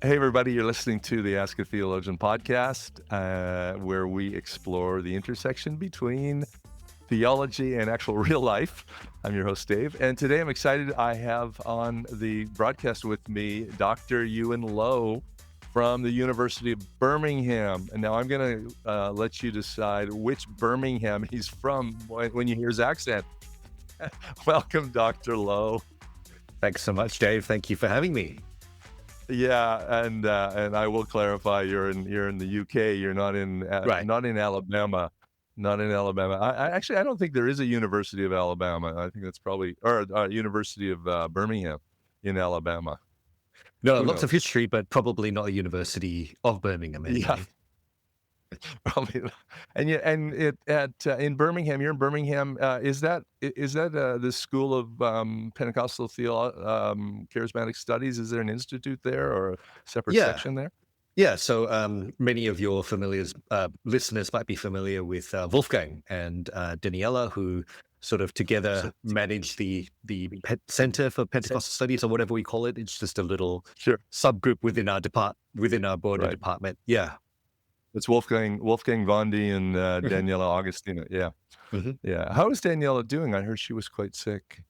Hey, everybody, you're listening to the Ask a Theologian podcast, where we explore the intersection between theology and actual real life. I'm your host, Dave, and today I'm excited. I have on the broadcast with me Dr. U-Wen Low from the University of Birmingham. And now I'm going to let you decide which Birmingham he's from when you hear his accent. Welcome, Dr. Low. Thanks so much, Dave. Thank you for having me. Yeah, and I will clarify, you're in the UK. You're not in Right. not in Alabama, not in Alabama. I actually I don't think there is a University of Alabama. I think that's probably or University of Birmingham in Alabama. No, Who lots of knows? history, but probably not a University of Birmingham Yeah, anyway. probably. And yeah, and it at in Birmingham. You're in Birmingham. Is that the School of Pentecostal Charismatic Studies? Is there an institute there or a separate Yeah. section there? Yeah. So many of your listeners might be familiar with Wolfgang and Daniela, who sort of So, together manage Center for Pentecostal Studies, or whatever we call it. It's just a little sure. subgroup within our broader Right. department. Yeah. It's Wolfgang Vondi and Mhm. Daniela Augustina. Yeah, Mhm. yeah. How is Daniela doing? I heard she was quite sick.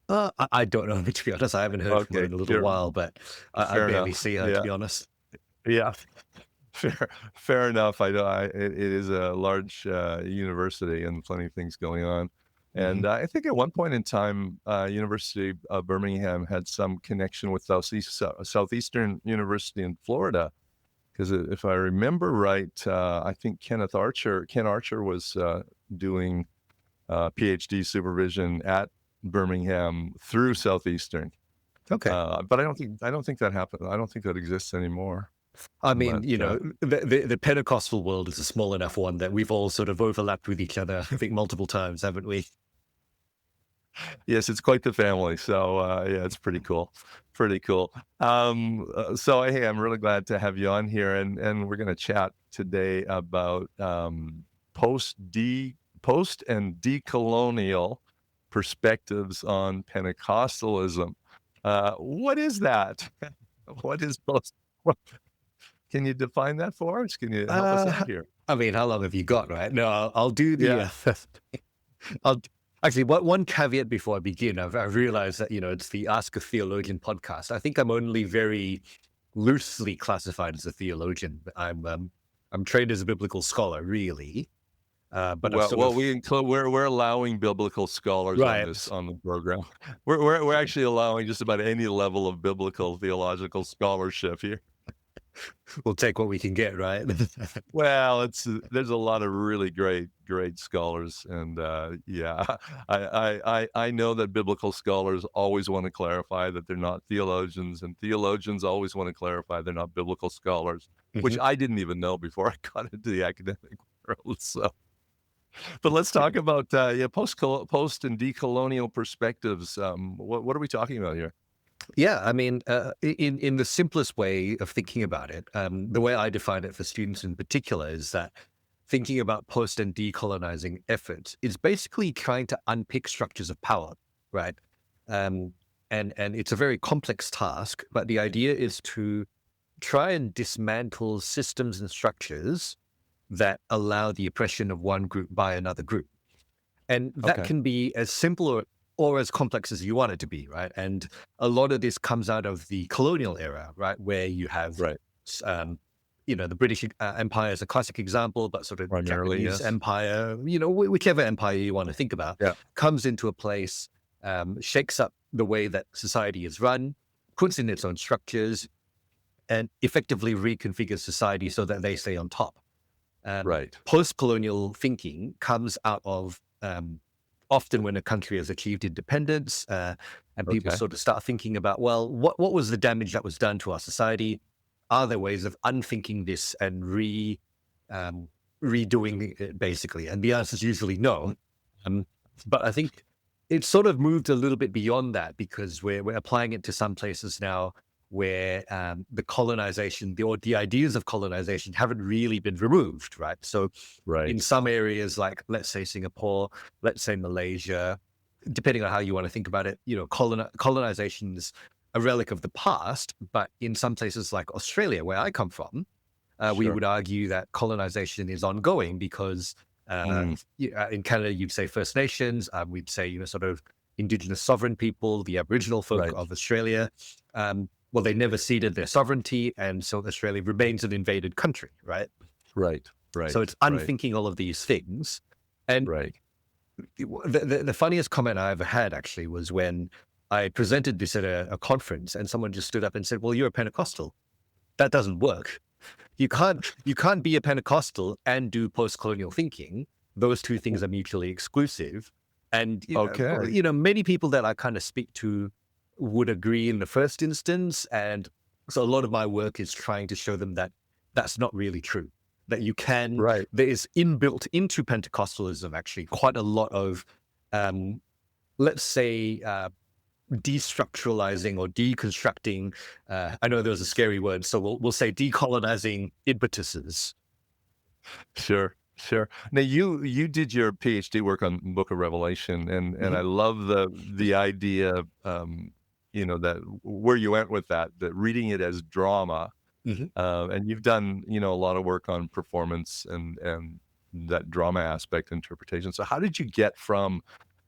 I don't know, to be honest. I haven't heard from her Okay, in a little sure. while, but I Fair barely enough. see her, to Yeah, be honest. yeah. Fair enough. I know. It is a large university and plenty of things going on. Mhm. And I think at one point in time, University of Birmingham had some connection with Southeastern University in Florida. Because if I remember right, I think Ken Archer was doing PhD supervision at Birmingham through Southeastern. Okay. But I don't think that happened. I don't think that exists anymore. I mean, But the Pentecostal world is a small enough one that we've all sort of overlapped with each other, I think, multiple times, haven't we? yes, it's quite the family. So yeah, it's pretty cool. Pretty cool. So hey, I'm really glad to have you on here, and we're going to chat today about post and decolonial perspectives on Pentecostalism. What is that? What is post? What, can you define that for us? Can you help us Uh, out here? I mean, how long have you got, right? No, I'll do Yeah. I'll actually, one caveat before I begin. I've realized that, it's the Ask a Theologian podcast. I think I'm only very loosely classified as a theologian. I'm trained as a biblical scholar, really. But I've sort Well, of, we include we're allowing biblical scholars on right. this on the program. We're actually allowing just about any level of biblical theological scholarship here. We'll take what we can get, right? Well, there's a lot of really great scholars, and yeah, I know that biblical scholars always want to clarify that they're not theologians, and theologians always want to clarify they're not biblical scholars, which Mhm. I didn't even know before I got into the academic world. So. But let's talk about yeah, post and decolonial perspectives. What are we talking about here? Yeah, I mean, in the simplest way of thinking about it, the way I define it for students in particular is that thinking about post and decolonizing efforts is basically trying to unpick structures of power, right? Um, and it's a very complex task, but the idea is to try and dismantle systems and structures that allow the oppression of one group by another group. And that Okay, can be as simple or as complex as you want it to be, right? And a lot of this comes out of the colonial era, right? Where you have, right. s- um, the British Empire is a classic example, but sort of Primarily, Japanese yes. Empire, whichever empire you want to think about, Yeah. comes into a place, shakes up the way that society is run, puts in its own structures, and effectively reconfigures society so that they stay on top. Right. Post-colonial thinking comes out of often when a country has achieved independence, and people Okay. sort of start thinking about, well, what was the damage that was done to our society? Are there ways of unthinking this and redoing it, basically? And the answer is usually no. But I think it's sort of moved a little bit beyond that because we're applying it to some places now where the colonization, or the ideas of colonization haven't really been removed, right? So in Right. some areas, like let's say Singapore, let's say Malaysia, depending on how you want to think about it, colonizations a relic of the past. But in some places like Australia, where I come from, we Sure. would argue that colonization is ongoing because Mm, in Canada, you'd say First Nations, we'd say, sort of Indigenous sovereign people, the Aboriginal folk right. of Australia. Well, they never ceded their sovereignty. And so Australia remains an invaded country, right? Right. So Right. it's Right. unthinking all of these things. And Right. the funniest comment I ever had actually was when I presented this at a conference and someone just stood up and said, well, you're a Pentecostal. That doesn't work. You can't be a Pentecostal and do post-colonial thinking. Those two things are mutually exclusive. And Okay. many people that I kind of speak to would agree in the first instance. And so a lot of my work is trying to show them that that's not really true. That Right. there is inbuilt into Pentecostalism actually quite a lot of, let's say, destructuralizing or deconstructing. I know there was a scary word, so we'll say decolonizing impetuses. Sure, sure. Now you did your PhD work on Book of Revelation, and I Mhm, love the idea, that where you went with that reading it as drama, mhm. and you've done a lot of work on performance and that drama aspect interpretation. So how did you get from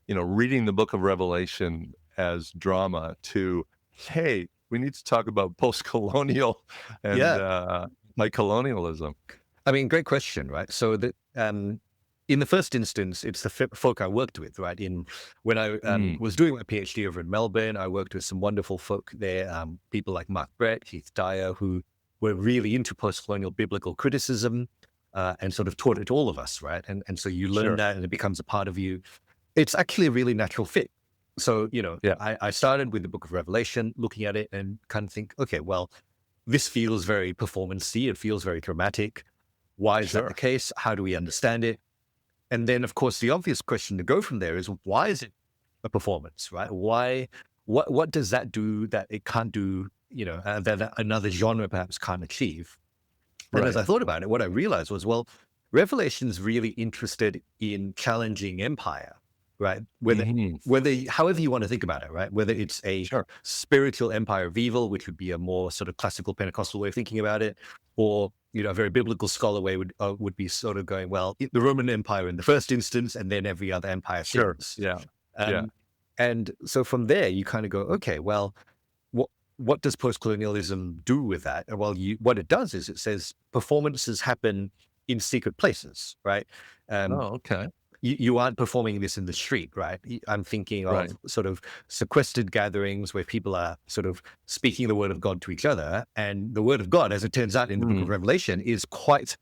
reading the Book of Revelation as drama to, hey, we need to talk about post-colonial and Yeah, like colonialism? I mean, great question, right? So in the first instance, it's the folk I worked with, right? When I Mm, was doing my PhD over in Melbourne, I worked with some wonderful folk there, people like Mark Brett, Keith Dyer, who were really into post-colonial biblical criticism, and sort of taught it to all of us, right? And so you learn sure. that, and it becomes a part of you. It's actually a really natural fit. So Yeah. I started with the Book of Revelation, looking at it, and kind of think, okay, well, this feels very performancey. It feels very dramatic. Why is that the Sure. case? How do we understand it? And then, of course, the obvious question to go from there is, why is it a performance, right? Why? What does that do that it can't do? That another genre perhaps can't achieve. And as Right. I thought about it, what I realized was, well, Revelation's really interested in challenging empire, right? Mhm. However you want to think about it, right? Whether it's a Sure. spiritual empire of evil, which would be a more sort of classical Pentecostal way of thinking about it, or a very biblical scholar way would be sort of going, well, the Roman Empire in the first instance, and then every other empire Sure. since. Yeah. Yeah. Um, and so from there, you kind of go, okay, well, what what does post-colonialism do with that? Well, what it does is it says performances happen in secret places, right? Um, Oh, okay. you aren't performing this in the street, right? I'm thinking Right. of sort of sequestered gatherings where people are sort of speaking the word of God to each other, and the word of God, as it turns out in the Book of Mm. Revelation, is quite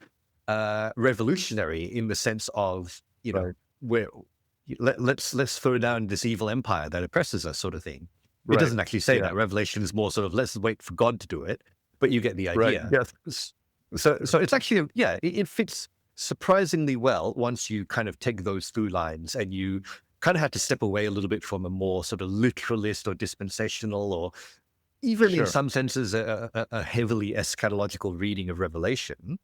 revolutionary in the sense of Right. where let's throw down this evil empire that oppresses us, sort of thing. It Right. doesn't actually say Yeah. that. Revelation is more sort of let's wait for God to do it, but you get the Right. idea. Yes. So it's actually, yeah, it fits surprisingly well once you kind of take those through lines, and you kind of have to step away a little bit from a more sort of literalist or dispensational, or even in Sure. some senses a heavily eschatological reading of Revelation.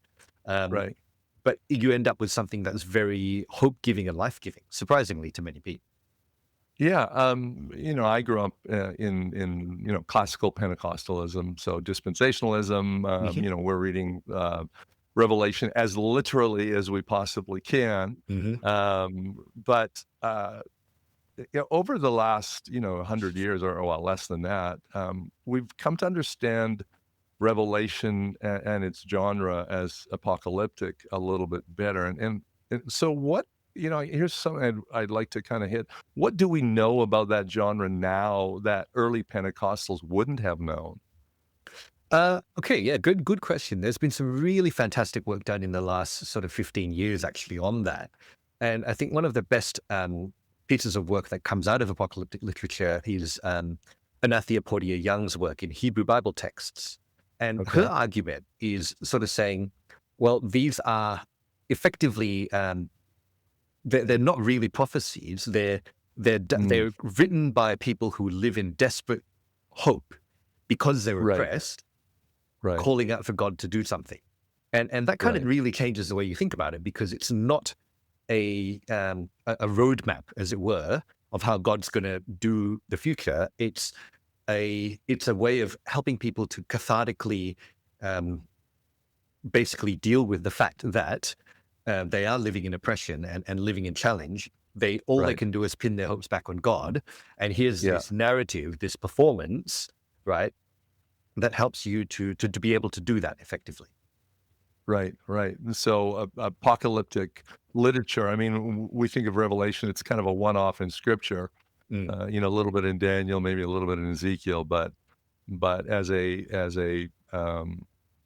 Um, Right. but you end up with something that's very hope-giving and life-giving, surprisingly to many people. Yeah. I grew up in classical Pentecostalism, so dispensationalism. Mhm, We're reading Revelation as literally as we possibly can. mhm. But over the last 100 years, or well, less than that, we've come to understand Revelation and its genre as apocalyptic a little bit better. And so what, here's something I'd like to kind of hit. What do we know about that genre now that early Pentecostals wouldn't have known? Okay, yeah, good question. There's been some really fantastic work done in the last sort of 15 years actually on that. And I think one of the best pieces of work that comes out of apocalyptic literature is Anathia Portia Young's work in Hebrew Bible texts. And her Okay. argument is sort of saying, well, these are effectively, they're not really prophecies. Mm, They're written by people who live in desperate hope because they're right. oppressed, Right. calling out for God to do something. And that kind of Right. really changes the way you think about it, because it's not a roadmap, as it were, of how God's going to do the future. It's it's a way of helping people to cathartically basically deal with the fact that they are living in oppression and living in challenge. All they Right. can do is pin their hopes back on God. And here's Yeah. this narrative, this performance, right, that helps you to be able to do that effectively. Right. Right. So apocalyptic literature. I mean, we think of Revelation, it's kind of a one-off in Scripture. Mm. A little bit in Daniel, maybe a little bit in Ezekiel, but as a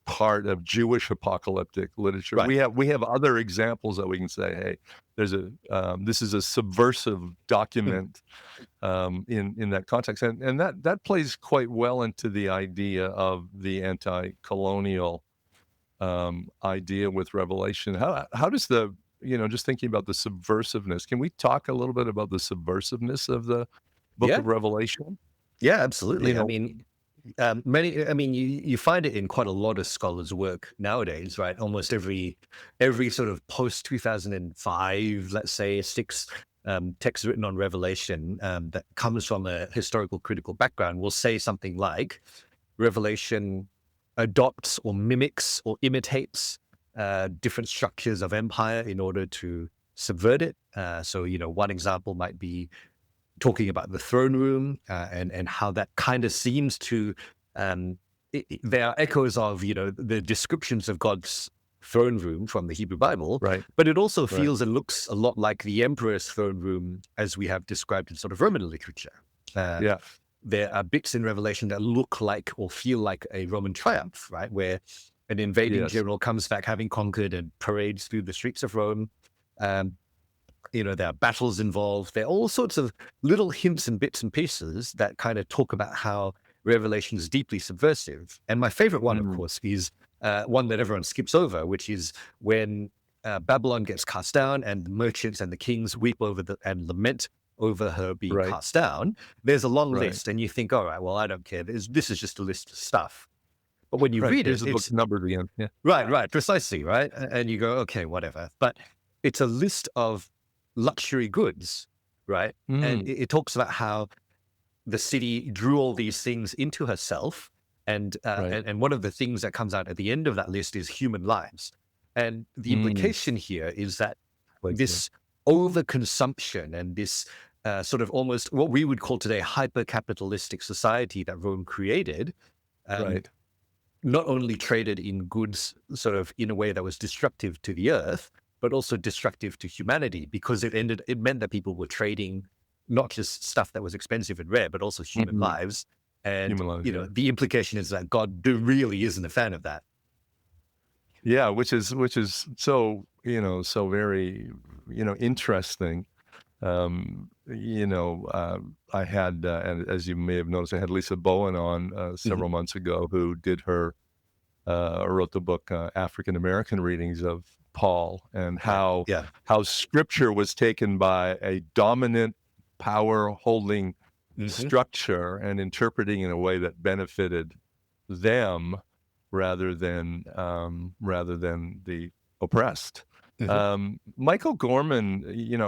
part of Jewish apocalyptic literature, Right. we have other examples that we can say, hey, there's this is a subversive Mm. document in that context, and that plays quite well into the idea of the anti-colonial idea with Revelation. How does just thinking about the subversiveness, can we talk a little bit about the subversiveness of the book Yeah. of Revelation? Yeah, You absolutely. I know, mean, you find it in quite a lot of scholars' work nowadays, right? Almost every sort of post 2005, let's say, six text written on Revelation that comes from a historical critical background will say something like Revelation adopts or mimics or imitates different structures of empire in order to subvert it. So, one example might be talking about the throne room and how that kind of seems to there are echoes of the descriptions of God's throne room from the Hebrew Bible, right, but it also right, feels and looks a lot like the emperor's throne room as we have described in sort of Roman literature. Uh, yeah, there are bits in Revelation that look like or feel like a Roman triumph, right? Where an invading yes, general comes back having conquered and parades through the streets of Rome. Um, there are battles involved. There are all sorts of little hints and bits and pieces that kind of talk about how Revelation is deeply subversive. And my favorite one, of mm, course, is one that everyone skips over, which is when Babylon gets cast down and the merchants and the kings weep over and lament over her being right, cast down. There's a long right, list, and you think, all right, well, I don't care. This is just a list of stuff. But when you right. read Here's it, the book it's numbered again. Yeah, right, precisely, right? And you go, okay, whatever. But it's a list of luxury goods, right? And mm, it talks about how the city drew all these things into herself. right, And one of the things that comes out at the end of that list is human lives. And the mm, implication here is that quite good. this overconsumption and this sort of almost what we would call today hyper-capitalistic society that Rome created, um, Right, not only traded in goods sort of in a way that was destructive to the earth, but also destructive to humanity because it meant that people were trading not just stuff that was expensive and rare, but also human mhm, lives. And, human lives, yeah. the implication is that God really isn't a fan of that. Yeah, which is so, so very, interesting. I had, and as you may have noticed, I had Lisa Bowen on Mhm. several months ago, who wrote the book African American Readings of Paul, and Right. how Yeah. Scripture was taken by a dominant power holding Hmm. structure and interpreting in a way that benefited them rather than the oppressed. Hmm. Michael Gorman,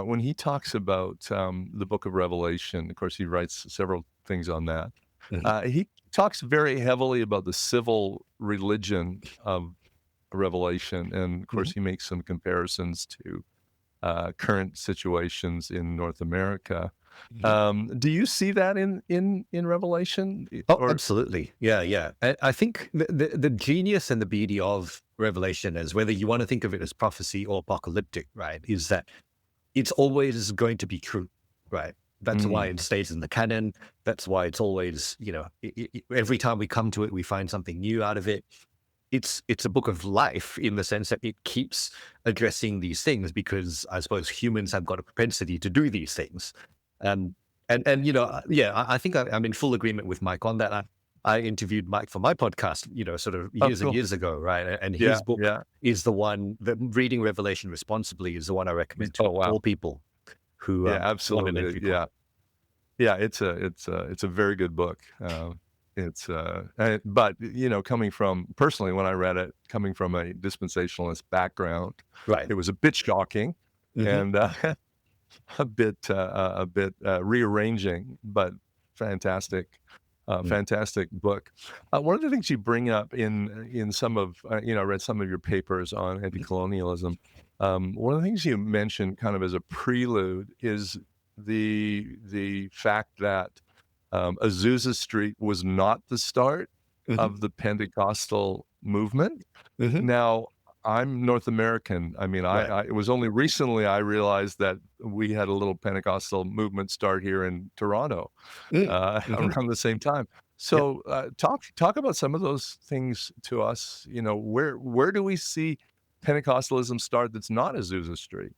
when he talks about the Book of Revelation, of course, he writes several things on that. Hmm. He talks very heavily about the civil religion of Revelation, and of course, Hmm. he makes some comparisons to current situations in North America. Hmm. Do you see that in Revelation, Oh, or absolutely. Yeah, yeah. I think the genius and the beauty of Revelation is whether you want to think of it as prophecy or apocalyptic, right? Is that it's always going to be true, right? That's why Mm, it stays in the canon. That's why it's always, every time we come to it, we find something new out of it. It's a book of life in the sense that it keeps addressing these things because I suppose humans have got a propensity to do these things. Um, and yeah, I think I'm in full agreement with Mike on that. I interviewed Mike for my podcast, sort of oh, years and cool. years ago, right? And Yeah, his book yeah. is the one that reading Revelation responsibly is the one I recommend to Oh, wow. all people who Yeah, want an absolutely. entry point. Yeah. Yeah, it's a very good book. But coming from personally, when I read it, coming from a dispensationalist background, Right. it was a bit shocking Hmm. and a bit rearranging, but fantastic. Fantastic book. One of the things you bring up in some of I read some of your papers on anti-colonialism. One of the things you mentioned, kind of as a prelude, is the fact that Azusa Street was not the start Mhm. of the Pentecostal movement. Mhm. Now, I'm North American. I mean, Right. it was only recently I realized that we had a little Pentecostal movement start here in Toronto Mm. Mhm. around the same time. Yep. So, talk about some of those things to us. Where do we see Pentecostalism start that's not Azusa Street?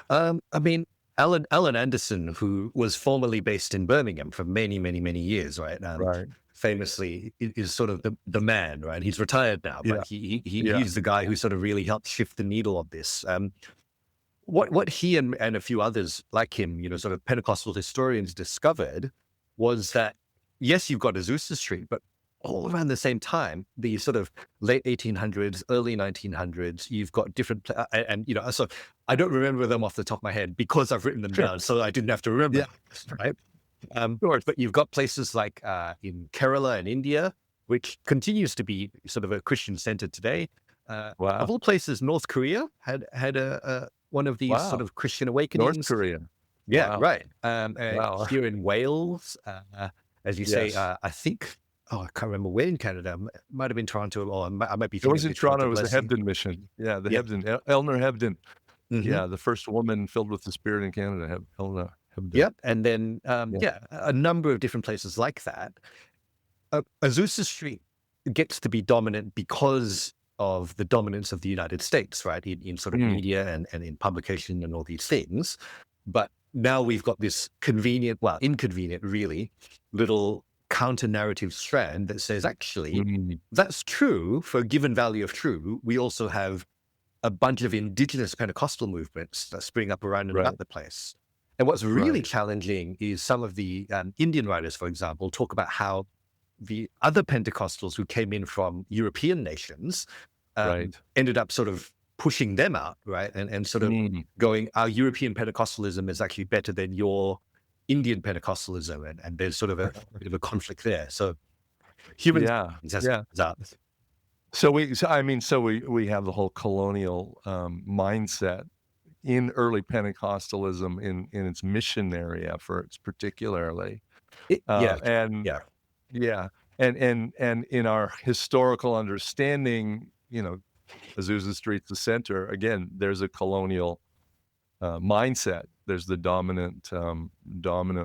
I mean, Alan Anderson, who was formerly based in Birmingham for many, many, many years, right? Right. Famously is sort of the man, right? He's retired now, Yeah. but Yeah. he's the guy who sort of really helped shift the needle of this. What he and a few others like him, sort of Pentecostal historians discovered was that yes, you've got Azusa Street, but all around the same time, the sort of late 1800s, early 1900s, you've got different, so I don't remember them off the top of my head because I've written them Sure. down, so I didn't have to remember, Yeah. right? Sure. But you've got places like in Kerala in India, which continues to be sort of a Christian center today. Of Wow. all places, North Korea had a one of these sort Wow. of Christian North awakenings. Korea. Yeah, Wow. right. Wow. Here in Wales, as you say, Yes. I think. Oh, I can't remember where in Canada. Might have been Toronto, or I might be It thinking was of in the Toronto Toronto, it was the Blessing. Hebden mission. Yeah, the Yep. Hebden, Eleanor Hebden. Hmm. Yeah, the first woman filled with the Spirit in Canada, Eleanor Hebden. Yep. And then, Yeah. a number of different places like that. Azusa Street gets to be dominant because of the dominance of the United States, right? In sort of Mm, media and in publication and all these things. But now we've got this convenient, well, inconvenient, really, little counter narrative strand that says, actually, mm, that's true for a given value of true. We also have a bunch of indigenous Pentecostal movements that spring up around and right, about the place. And what's really right, challenging is some of the Indian writers, for example, talk about how the other Pentecostals who came in from European nations right. ended up sort of pushing them out, right? And sort of Mm, going, our European Pentecostalism is actually better than your Indian Pentecostalism. And there's sort of a bit of a conflict there. So humans yeah, has yeah. out. So we have the whole colonial mindset in early Pentecostalism in its missionary efforts, particularly, Yeah, and yeah. yeah, and in our historical understanding, Azusa Street's the center. Again, there's a colonial mindset. There's the dominant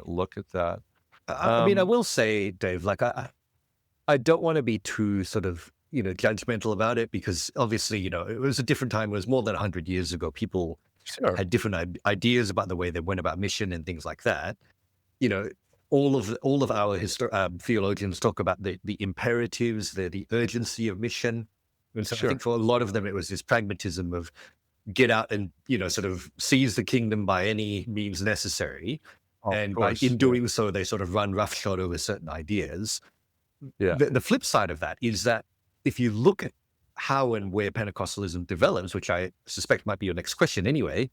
look at that. I mean, I Um, will say, Dave, like I don't want to be too sort of, judgmental about it because obviously, it was a different time. It was more than 100 years ago. People sure. had different ideas about the way they went about mission and things like that. You know, all of our theologians talk about the imperatives, the urgency of mission. And so I Sure. think for a lot of them, it was this pragmatism of get out and, sort of seize the kingdom by any means necessary. Of And course. in doing so, they sort of run roughshod over certain ideas. Yeah. The flip side of that is that if you look at how and where Pentecostalism develops, which I suspect might be your next question anyway,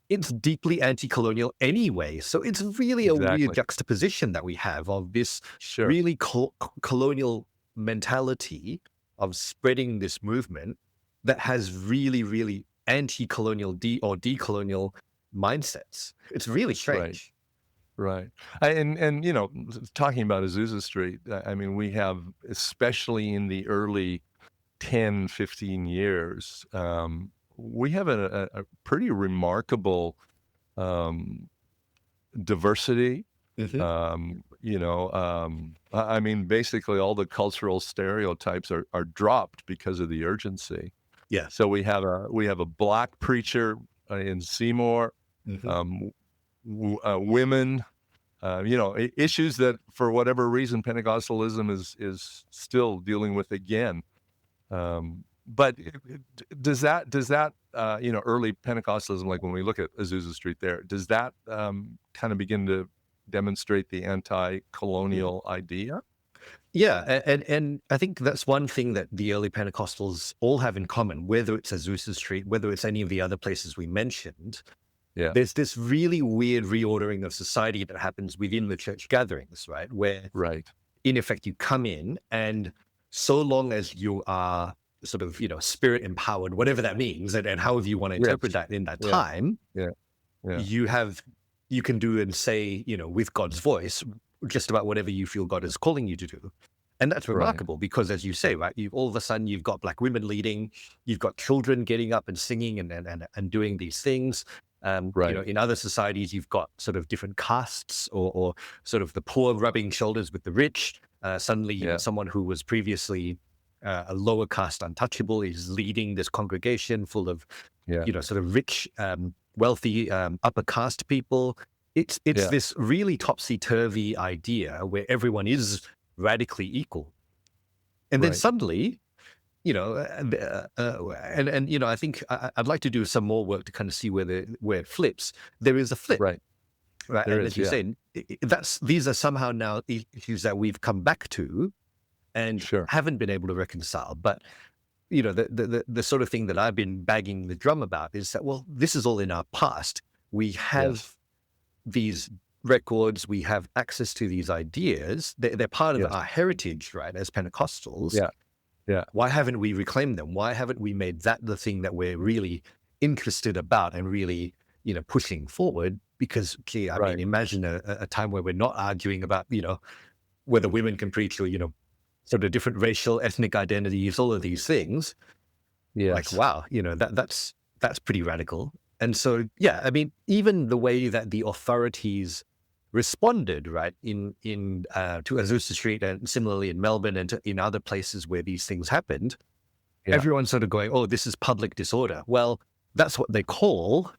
it's deeply anti-colonial anyway. So it's really a weird Exactly. juxtaposition that we have of this Sure. really colonial mentality of spreading this movement that has really, really anti-colonial or decolonial mindsets. It's really Right. strange. Right. And talking about Azusa Street, I mean, we have, especially in the early 10, 15 years, we have a pretty remarkable diversity. Hmm. I mean, basically all the cultural stereotypes are dropped because of the urgency. Yeah. So we have a black preacher in Seymour, Hmm. um, women, issues that for whatever reason Pentecostalism is still dealing with again. But does that early Pentecostalism, like when we look at Azusa Street there, does that kind of begin to demonstrate the anti-colonial idea? Yeah, and I think that's one thing that the early Pentecostals all have in common, whether it's Azusa Street, whether it's any of the other places we mentioned. Yeah. There's this really weird reordering of society that happens within the church gatherings, right? Where Right. in effect, you come in, and so long as you are sort of, spirit empowered, whatever that means, and however you want to Yes. interpret that in that Yeah. time, Yeah. Yeah. you can do and say, with God's voice, just about whatever you feel God is calling you to do. And that's Right. remarkable because, as you say, right, all of a sudden you've got Black women leading, you've got children getting up and singing and doing these things. Right. In other societies, you've got sort of different castes or sort of the poor rubbing shoulders with the rich. Suddenly, Yeah. someone who was previously a lower caste untouchable is leading this congregation full of, Yeah. sort of rich, wealthy, upper caste people. It's Yeah. this really topsy-turvy idea where everyone is radically equal. And then Right. suddenly, I think I'd like to do some more work to kind of see where it flips. There is a flip, Right. right? There And is. as you say, these are somehow now issues that we've come back to and Sure. haven't been able to reconcile. But the sort of thing that I've been banging the drum about is that, well, this is all in our past. We have Yes. these records, we have access to these ideas. They're part of Yes. our heritage, right? As Pentecostals. Yeah. Yeah. Why haven't we reclaimed them? Why haven't we made that the thing that we're really interested about and really, pushing forward? Because, gee, I Right. mean, imagine a time where we're not arguing about, whether women can preach or, sort of different racial, ethnic identities, all of these things. Like, Yes. wow, that's pretty radical. And so, yeah, I mean, even the way that the authorities responded, right, to Azusa Street and similarly in Melbourne and in other places where these things happened, Yeah. everyone's sort of going, oh, this is public disorder. Well, that's what they call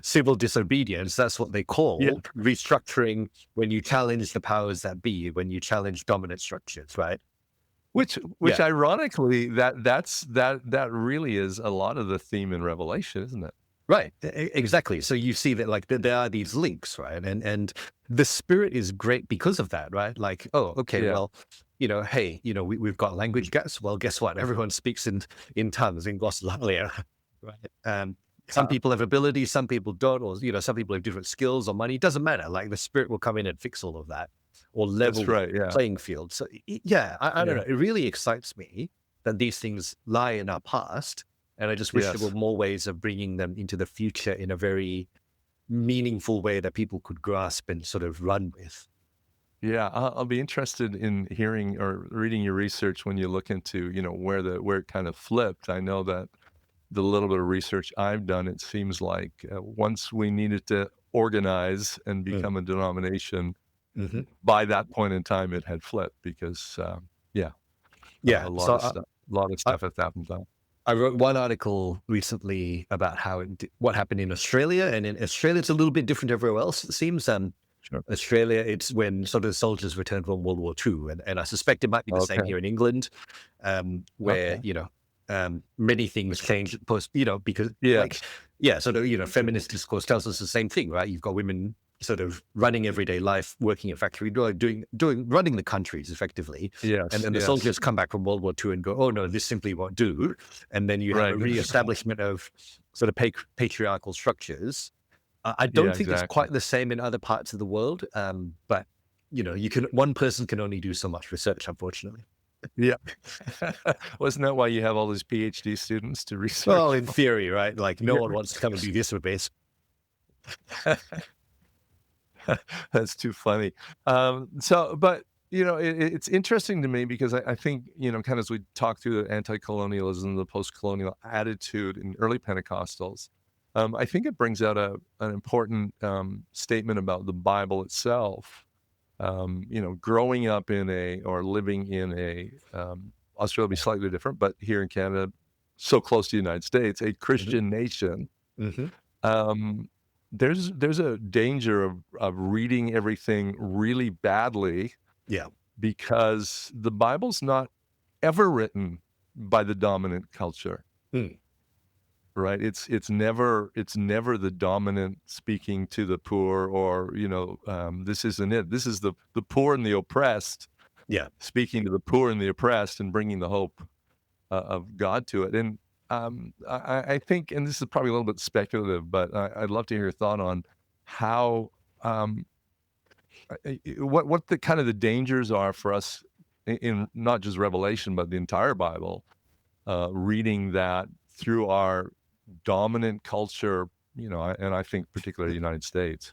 civil disobedience. That's what they call Yeah. restructuring when you challenge the powers that be, when you challenge dominant structures, right? Which Yeah. ironically, that really is a lot of the theme in Revelation, isn't it? Right, exactly. So you see that like there are these links, right? And the Spirit is great because of that, right? Like, oh, okay, Yeah. well, hey, we've got language gaps. Well, guess what? Everyone speaks in tongues, in glossolalia, right? Some people have abilities, some people don't, or some people have different skills or money. It doesn't matter. Like the Spirit will come in and fix all of that, or level That's right. the Yeah. playing field. So yeah, I don't Yeah. know. It really excites me that these things lie in our past. And I just wish there Yes. were more ways of bringing them into the future in a very meaningful way that people could grasp and sort of run with. Yeah. I'll be interested in hearing or reading your research when you look into, where it kind of flipped. I know that the little bit of research I've done, it seems like once we needed to organize and become a denomination, Mm-hmm. by that point in time, it had flipped because, Yeah. a lot So of stuff has happened. I wrote one article recently about what happened in Australia, and in Australia it's a little bit different everywhere else. It seems Sure. Australia, it's when sort of soldiers returned from World War II, and I suspect it might be the same Okay. here in England, where Okay. many things changed post, because Yes. sort of feminist discourse tells us the same thing, right? You've got women sort of running everyday life, working at factory, running the countries effectively. Yes. And then the Yes. soldiers come back from World War II and go, oh no, this simply won't do. And then you have a Right. reestablishment of sort of patriarchal structures. I Yeah, don't think it's exactly. quite the same in other parts of the world, but one person can only do so much research, unfortunately. Yeah. Wasn't that why you have all these PhD students to research? Well, in theory, right? Like no Yeah. one wants to come and do this with base. That's too funny. But it's interesting to me because I think, kind of as we talk through the anti-colonialism, the post-colonial attitude in early Pentecostals, I think it brings out an important statement about the Bible itself. Growing up or living in Australia would be slightly different, but here in Canada, so close to the United States, a Christian nation, Mm-hmm. um, there's a danger of reading everything really badly Yeah. because the Bible's not ever written by the dominant culture, Mm. right? It's never the dominant speaking to the poor or this isn't it. This is the poor and the oppressed Yeah. speaking to the poor and the oppressed and bringing the hope of God to it. And I think, and this is probably a little bit speculative, but I'd love to hear your thought on how what the kind of the dangers are for us in not just Revelation, but the entire Bible, reading that through our dominant culture, and I think particularly the United States,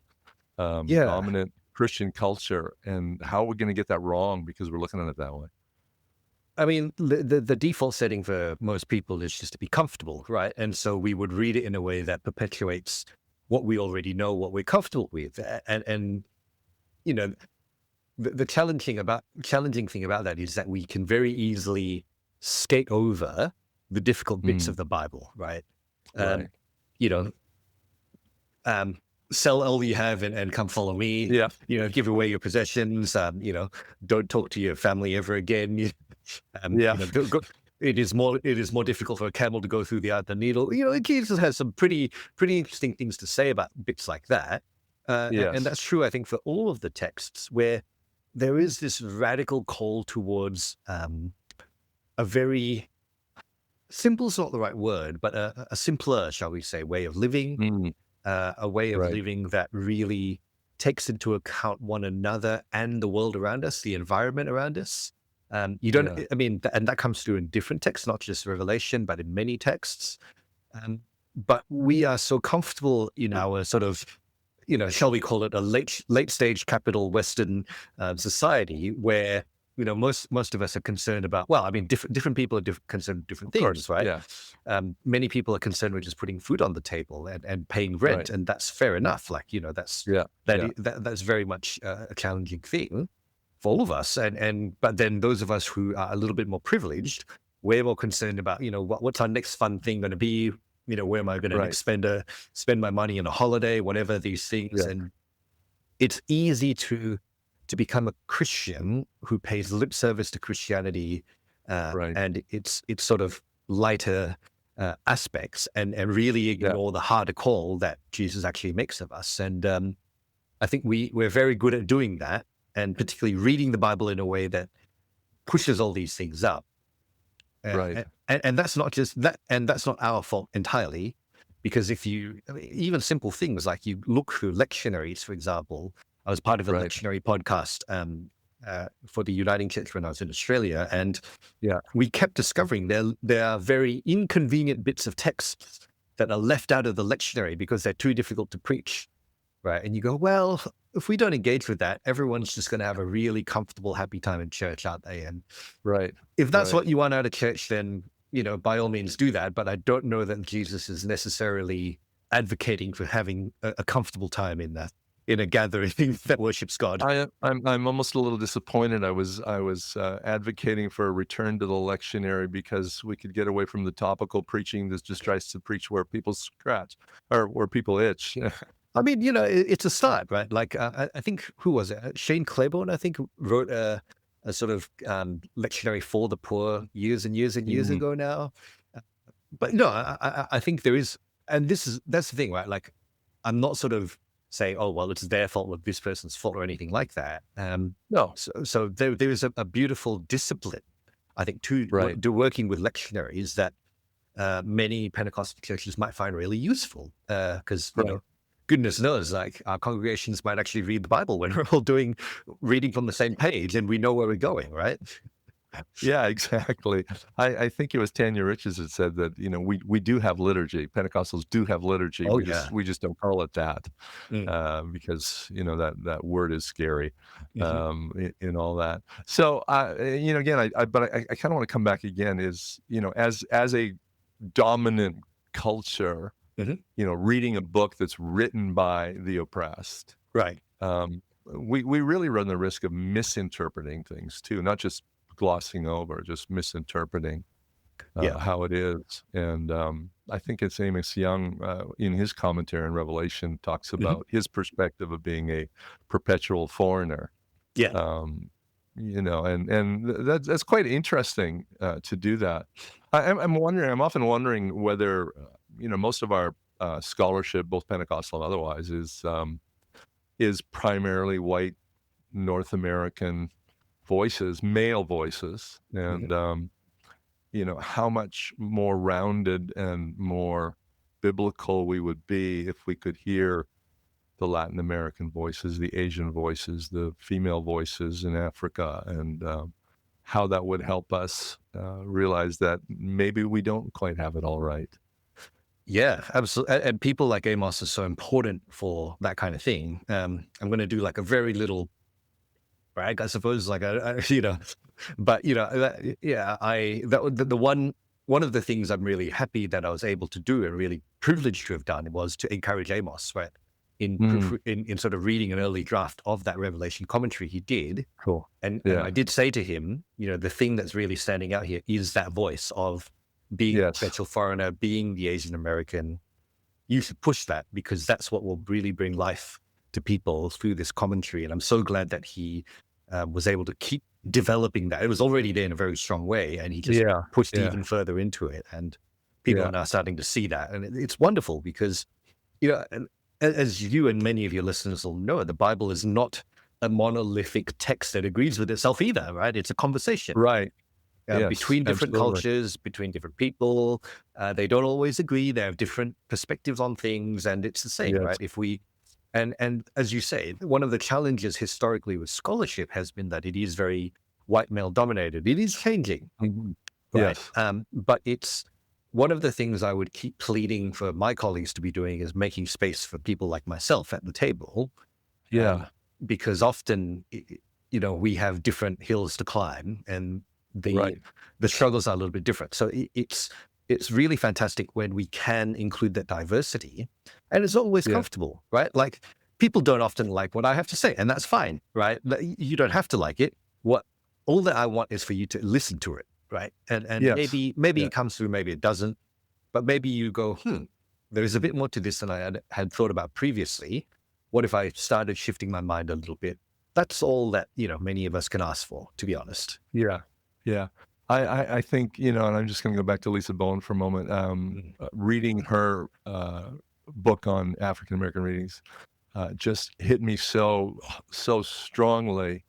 Yeah. dominant Christian culture, and how we're going to get that wrong because we're looking at it that way. I mean, the default setting for most people is just to be comfortable, right? And so we would read it in a way that perpetuates what we already know, what we're comfortable with. And you know, the challenging thing about that is that we can very easily skate over the difficult bits Mm, of the Bible, right? Um, right. you know, um, sell all you have and come follow me. Yeah. Give away your possessions. Don't talk to your family ever again. Yeah. It is more difficult for a camel to go through the eye of the needle. Jesus has some pretty interesting things to say about bits like that, and Yes. that's true. I think for all of the texts where there is this radical call towards a very simple is not the right word, but a simpler, shall we say, way of living, Mm, a way of right. living that really takes into account one another and the world around us, the environment around us. You don't, Yeah. I mean, and that comes through in different texts, not just Revelation, but in many texts. But we are so comfortable in our sort of, shall we call it a late stage capital Western society where most of us are concerned about. Well, I mean, different people are concerned with different Of course. things, right? Yeah. Many people are concerned with just putting food on the table and paying Right. rent, and that's fair enough. Like Yeah. Yeah. that's very much a challenging thing for all of us. But then those of us who are a little bit more privileged, we're more concerned about what's our next fun thing going to be. Where am I going to Right. spend my money on a holiday, whatever these things. Yeah. And it's easy to become a Christian who pays lip service to Christianity, Right. and it's sort of lighter aspects, and really Yeah. ignore the harder call that Jesus actually makes of us. And I think we're very good at doing that, and particularly reading the Bible in a way that pushes all these things up. Right. And that's not just that, and that's not our fault entirely, because I mean, even simple things like you look through lectionaries, for example. I was part of a Right. lectionary podcast for the Uniting Church when I was in Australia, and Yeah. we kept discovering there are very inconvenient bits of text that are left out of the lectionary because they're too difficult to preach, right? And you go, well, if we don't engage with that, everyone's just going to have a really comfortable, happy time in church, aren't they? And Right. if that's Right. what you want out of church, then, by all means do that. But I don't know that Jesus is necessarily advocating for having a comfortable time in a gathering that worships God. I'm almost a little disappointed. I was advocating for a return to the lectionary because we could get away from the topical preaching that just tries to preach where people scratch or where people itch. I mean, it's a start, right? Like, I think, who was it? Shane Claiborne, I think, wrote a sort of lectionary for the poor years and years and years Mhm. ago now. But no, I think there is, and that's the thing, right? Like, I'm not sort of saying, oh, well, it's their fault or this person's fault or anything like that. No. So there is a beautiful discipline, I think, Right. to working with lectionaries that many Pentecostal churches might find really useful, because Right. goodness knows, like, our congregations might actually read the Bible when we're all reading from the same page and we know where we're going, right? Yeah, exactly. I think it was Tanya Riches that said that, we do have liturgy. Pentecostals do have liturgy. Oh We yeah. just we just don't call it that, Mm. because, that word is scary, Mhm. in all that. So, again, I kinda wanna come back again is, as a dominant culture, Mhm. reading a book that's written by the oppressed, Right. we really run the risk of misinterpreting things too, not just glossing over, just misinterpreting Yeah. how it is. And I think it's Amos Young in his commentary on Revelation talks Mhm. about his perspective of being a perpetual foreigner. Yeah. Um, that's quite interesting to do that. I'm often wondering whether most of our scholarship, both Pentecostal and otherwise, is primarily white North American voices, male voices, Mhm. and how much more rounded and more biblical we would be if we could hear the Latin American voices, the Asian voices, the female voices in Africa, and how that would help us realize that maybe we don't quite have it all right. Yeah, absolutely. And people like Amos are so important for that kind of thing. I'm going to do like a very little brag, I suppose, like but the one of the things I'm really happy that I was able to do and really privileged to have done was to encourage Amos, right? Mm, In sort of reading an early draft of that Revelation commentary he did. cool. And Yeah. I did say to him, the thing that's really standing out here is that voice of being a Yes. special foreigner, being the Asian American. You should push that because that's what will really bring life to people through this commentary. And I'm so glad that he was able to keep developing that. It was already there in a very strong way, and he just pushed Yeah. even further into it. And people are now starting to see that. And it's wonderful because, and as you and many of your listeners will know, the Bible is not a monolithic text that agrees with itself either, right? It's a conversation. Right. Yes, Between different absolutely. cultures, between different people. They don't always agree. They have different perspectives on things, and it's the same, Yes. right? If we and as you say, one of the challenges historically with scholarship has been that it is very white male dominated. It is changing, Mhm. right? Yes. But it's one of the things I would keep pleading for my colleagues to be doing is making space for people like myself at the table. Yeah. Because often, we have different hills to climb, and Right. the struggles are a little bit different. So it's really fantastic when we can include that diversity, and it's always Yeah. comfortable, right? Like people don't often like what I have to say, and that's fine, right? You don't have to like it. All that I want is for you to listen to it, right? And Yes. maybe Yeah. it comes through, maybe it doesn't, but maybe you go, there is a bit more to this than I had thought about previously. What if I started shifting my mind a little bit? That's all that, many of us can ask for, to be honest. Yeah. Yeah. I think, and I'm just going to go back to Lisa Bowen for a moment. Reading her book on African American readings just hit me so strongly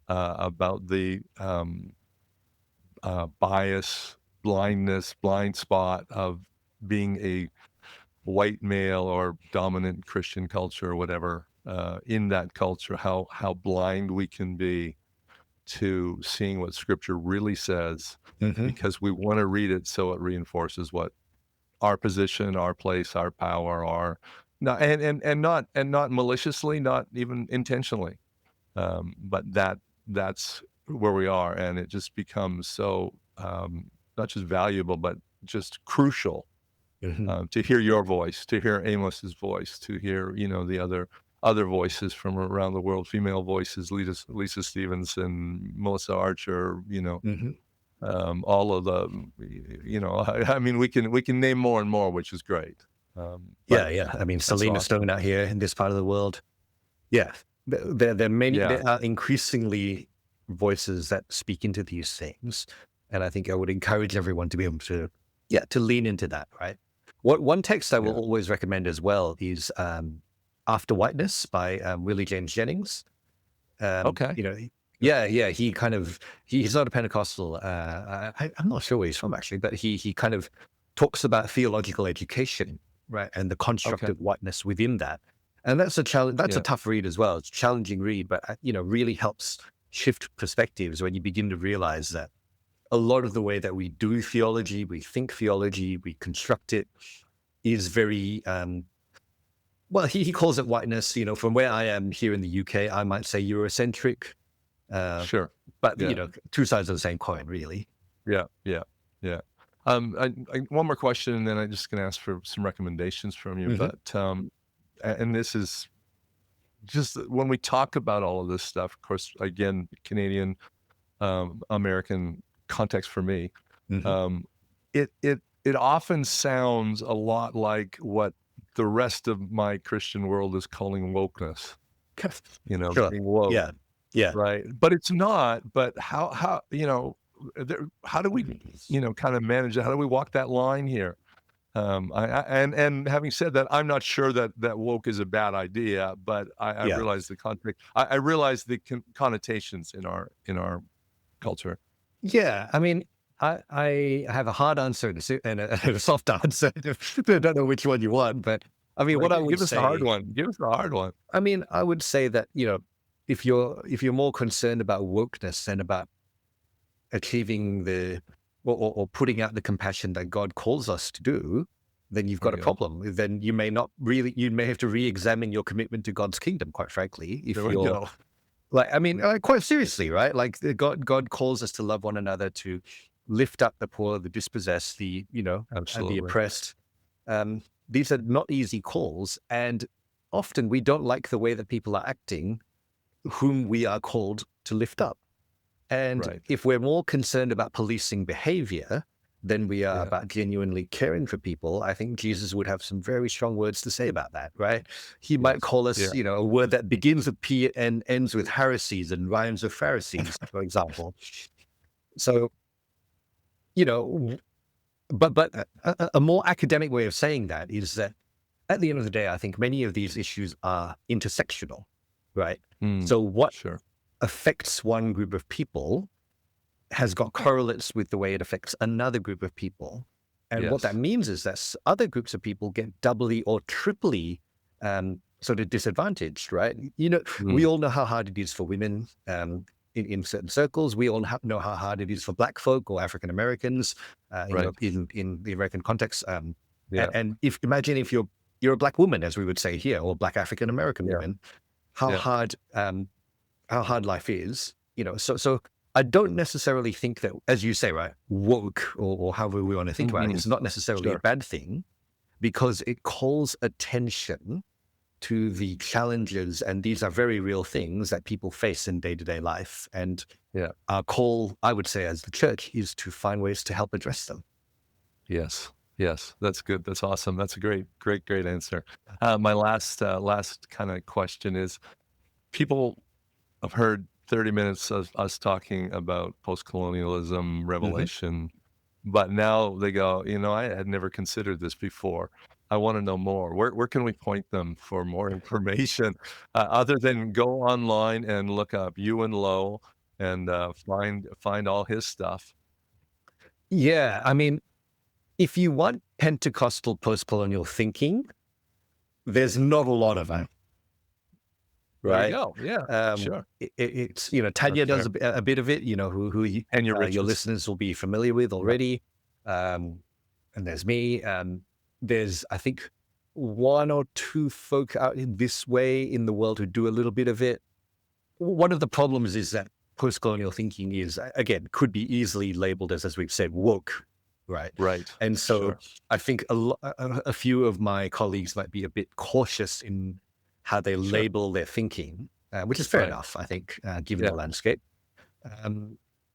about the bias, blindness, blind spot of being a white male or dominant Christian culture or whatever in that culture, how blind we can be to seeing what Scripture really says, because we want to read it so it reinforces what our position, our place, our power, our not and not maliciously, not even intentionally, but that's where we are, and it just becomes so not just valuable, but just crucial to hear your voice, to hear Amos's voice, to hear the other voices from around the world, female voices, Lisa Stevenson, Melissa Archer, all of the, I mean, we can name more and more, which is great. Yeah. I mean, Selena awesome. Stone out here in this part of the world. Yeah. There are many, there are increasingly voices that speak into these things. And I think I would encourage everyone to be able to lean into that, right? One text I will always recommend as well is After Whiteness by Willie James Jennings. Okay. He's not a Pentecostal. I'm not sure where he's from actually, but he kind of talks about theological education, right, and the construct of whiteness within that. And that's a challenge. That's a tough read as well. It's a challenging read, but really helps shift perspectives when you begin to realize that a lot of the way that we do theology, we think theology, we construct it, is very well, he calls it whiteness. From where I am here in the UK, I might say Eurocentric. Sure. But, two sides of the same coin, really. Yeah. One more question, and then I'm just going to ask for some recommendations from you. But and this is just when we talk about all of this stuff, of course, again, Canadian, American context for me, it often sounds a lot like what the rest of my Christian world is calling wokeness. Sure. Being woke. Yeah. Right. But it's not. But how how do we kind of manage it? How do we walk that line here? And having said that, I'm not sure that woke is a bad idea, but I realize the context. I realize the connotations in our culture. Yeah, I mean, I have a hard answer and a soft answer. I don't know which one you want, but I mean, what I would Give us a hard say, one. Give us a hard one. I mean, I would say that, if you're more concerned about wokeness and about achieving or putting out the compassion that God calls us to do, then you've got a problem. Then you may have to re-examine your commitment to God's kingdom, quite frankly. If There we you're go. quite seriously, right? Like God calls us to love one another, to lift up the poor, the dispossessed, and the Absolutely. oppressed. These are not easy calls, and often we don't like the way that people are acting, whom we are called to lift up. And Right. if we're more concerned about policing behavior than we are Yeah. about genuinely caring for people, I think Jesus would have some very strong words to say about that, right? He might call us, a word that begins with P and ends with heresies and rhymes with Pharisees, for example. So, but a more academic way of saying that is that at the end of the day, I think many of these issues are intersectional, right? So what Sure. affects one group of people has got correlates with the way it affects another group of people. And what that means is that other groups of people get doubly or triply sort of disadvantaged, right? We all know how hard it is for women in certain circles. We all know how hard it is for Black folk or African Americans in the American context. And imagine if you're a Black woman, as we would say here, or Black African American woman, how hard life is. So I don't necessarily think that, as you say, right, woke or however we want to think about it, it's not necessarily a bad thing, because it calls attention to the challenges, and these are very real things that people face in day-to-day life. And our call, I would say, as the church, is to find ways to help address them. Yes. That's good. That's awesome. That's a great answer. My last kind of question is, people have heard 30 minutes of us talking about post-colonialism, revelation, but now they go, I had never considered this before. I want to know more. Where can we point them for more information, other than go online and look up U-Wen Low and find all his stuff? Yeah, I mean, if you want Pentecostal post-colonial thinking, there's not a lot of it. Right. There you go. Yeah. Sure. It's Tanya does a bit of it. Who And your listeners will be familiar with already. And there's me. There's, I think, one or two folk out in this way in the world who do a little bit of it. One of the problems is that post-colonial thinking could be easily labeled as we've said, woke. Right. And so I think a few of my colleagues might be a bit cautious in how they label their thinking, which is fair enough, I think, given the landscape.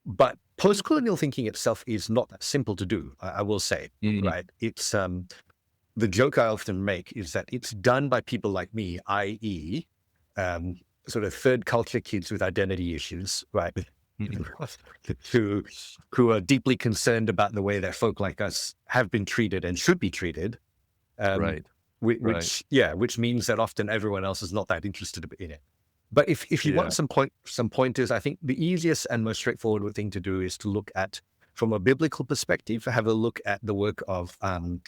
But post-colonial thinking itself is not that simple to do, I will say, right? It's the joke I often make is that it's done by people like me, i.e., sort of third culture kids with identity issues, right? who are deeply concerned about the way that folk like us have been treated and should be treated. Which means that often everyone else is not that interested in it. But if you want some pointers, I think the easiest and most straightforward thing to do is to look at, from a biblical perspective, have a look at the work of R.S.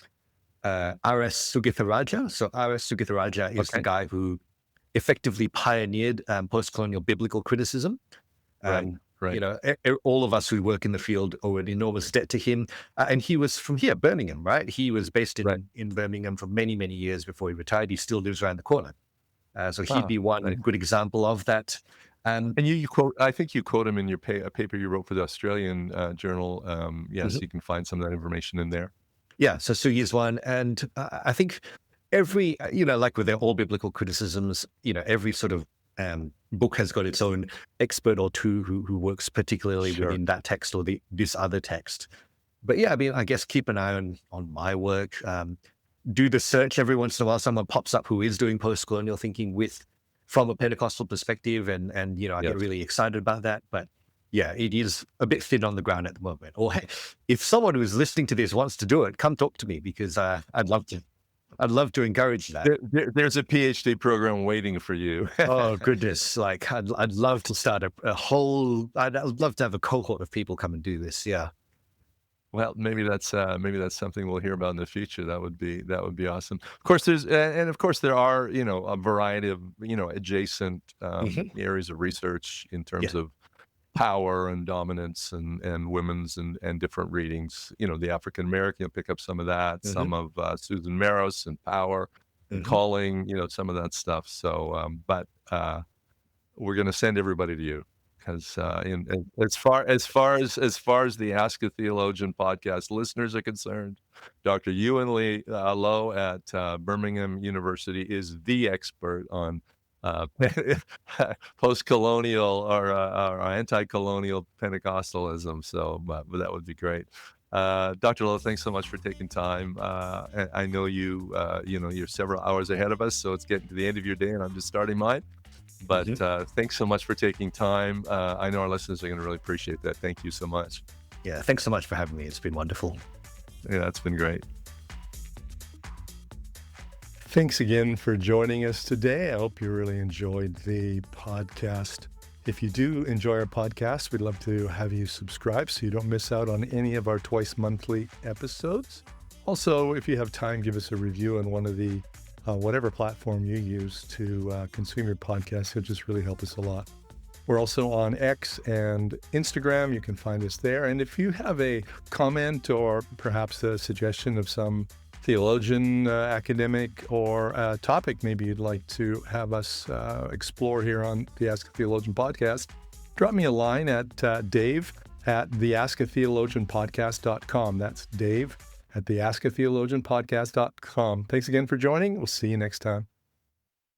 Sugitharaja. So R.S. Sugitharaja is the guy who effectively pioneered post-colonial biblical criticism. All of us who work in the field owe an enormous debt to him. And he was from here, Birmingham, right? He was based in Birmingham for many, many years before he retired. He still lives around the corner. So he'd be one good example of that. And you quote, I think you quote him in your a paper you wrote for the Australian Journal. So you can find some of that information in there. Yeah, so Sugi is one. And I think every, like with all biblical criticisms, every sort of book has got its own expert or two who works particularly within that text or this other text. But yeah, I mean, I guess keep an eye on my work. Do the search every once in a while. Someone pops up who is doing post-colonial thinking from a Pentecostal perspective, and I get really excited about that. But yeah, it is a bit thin on the ground at the moment. Or hey, if someone who's listening to this wants to do it, come talk to me, because I'd love to. I'd love to encourage that. There's a PhD program waiting for you. Oh goodness! Like I'd love to start a whole. I'd love to have a cohort of people come and do this. Yeah. Well, maybe that's something we'll hear about in the future. That would be awesome. Of course, and of course there are a variety of adjacent Hmm. areas of research in Yeah. terms of power and dominance and women's and different readings. The African American, you'll pick up some of that, Hmm. some of Susan Maros and power and Hmm. calling, some of that stuff. So, but we're going to send everybody to you because as far as the Ask a Theologian podcast listeners are concerned, Dr. Ewan Low at Birmingham University is the expert on uh, post-colonial or anti-colonial Pentecostalism. So, but that would be great. Dr. Lowe, thanks so much for taking time. I know you're several hours ahead of us, so it's getting to the end of your day, and I'm just starting mine. But Hmm. thanks so much for taking time. I know our listeners are going to really appreciate that. Thank you so much. Yeah. Thanks so much for having me. It's been wonderful. Yeah, that's been great. Thanks again for joining us today. I hope you really enjoyed the podcast. If you do enjoy our podcast, we'd love to have you subscribe so you don't miss out on any of our twice monthly episodes. Also, if you have time, give us a review on one of the whatever platform you use to consume your podcast. It'll just really help us a lot. We're also on X and Instagram. You can find us there. And if you have a comment or perhaps a suggestion of some theologian, academic, or topic maybe you'd like to have us explore here on the Ask a Theologian podcast, drop me a line at Dave at theaskatheologianpodcast.com. That's Dave at theaskatheologianpodcast.com. Thanks again for joining. We'll see you next time.